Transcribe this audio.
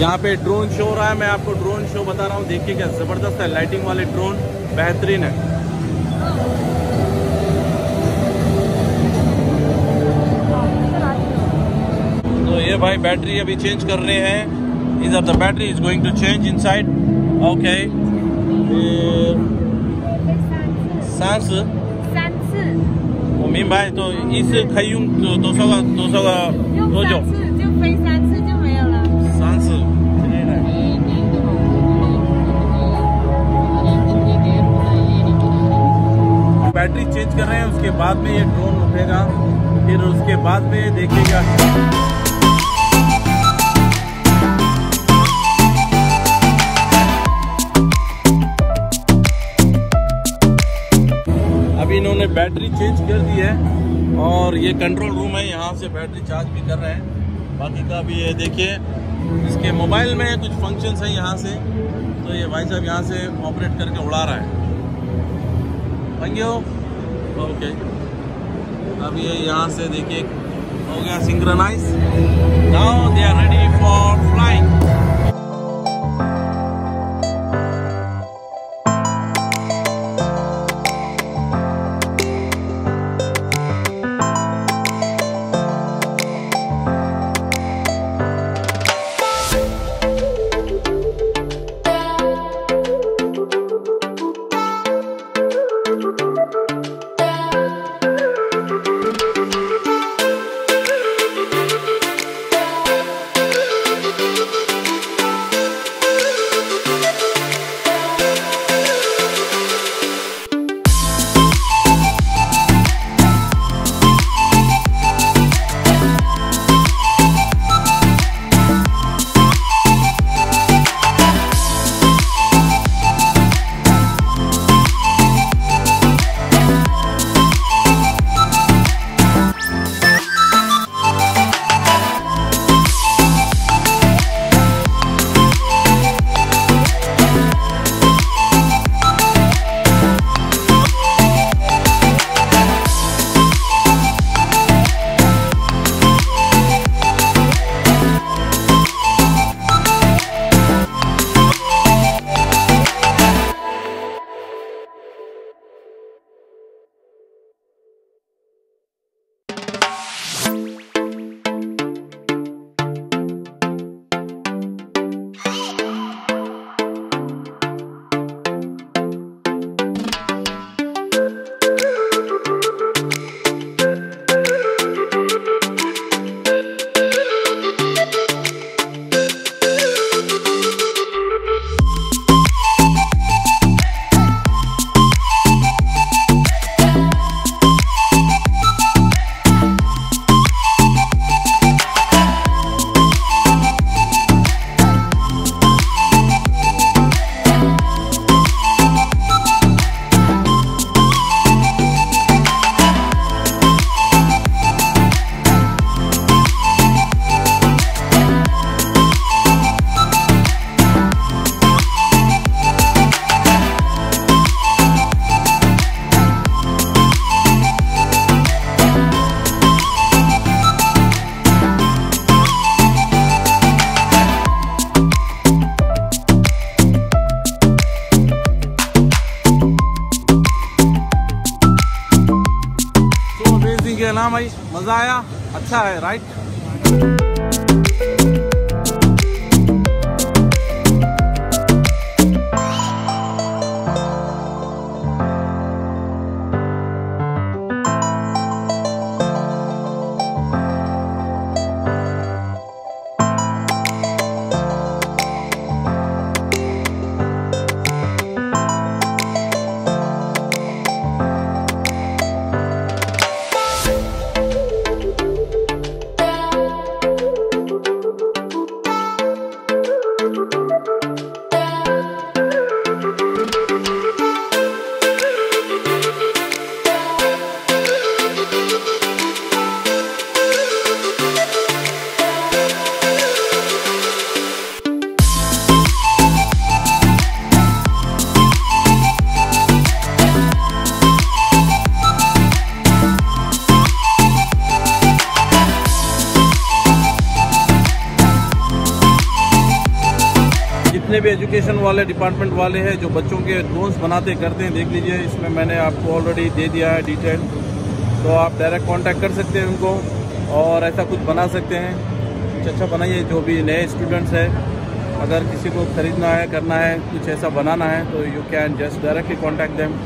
यहाँ पे drone show हो रहा है, मैं आपको ड्रोन शो बता रहा हूँ। देखिए क्या ज़बरदस्त है, लाइटिंग वाले ड्रोन बेहतरीन है। तो ये भाई बैटरी अभी चेंज कर रहे हैं। इधर the battery is going to change inside. Okay, सांस我明白，तो इस可以用多少个多久？就飞3次就没有了。3次。बैटरी चेंज कर रहे हैं, उसके बाद में ये ड्रोन उठेगा, फिर उसके बाद में देखिएगा। अभी इन्होंने बैटरी चेंज कर दी है और ये कंट्रोल रूम है, यहाँ से बैटरी चार्ज भी कर रहे हैं। बाकी का भी ये देखिए, इसके मोबाइल में कुछ फंक्शंस हैं यहाँ से, तो ये भाई साहब यहाँ से ऑपरेट करके उड़ा रहा है। Thank you. ओके, अब ये यहाँ से देखिए हो गया synchronise. Now they are ready for flying. ना भाई, मजा आया, अच्छा है, राइट। जितने भी एजुकेशन वाले डिपार्टमेंट वाले हैं जो बच्चों के ड्रोन्स बनाते करते हैं, देख लीजिए इसमें मैंने आपको ऑलरेडी दे दिया है डिटेल। तो आप डायरेक्ट कांटेक्ट कर सकते हैं उनको और ऐसा कुछ बना सकते हैं। कुछ अच्छा बनाइए। जो भी नए स्टूडेंट्स हैं, अगर किसी को ख़रीदना है, करना है, कुछ ऐसा बनाना है तो you can just directly contact them.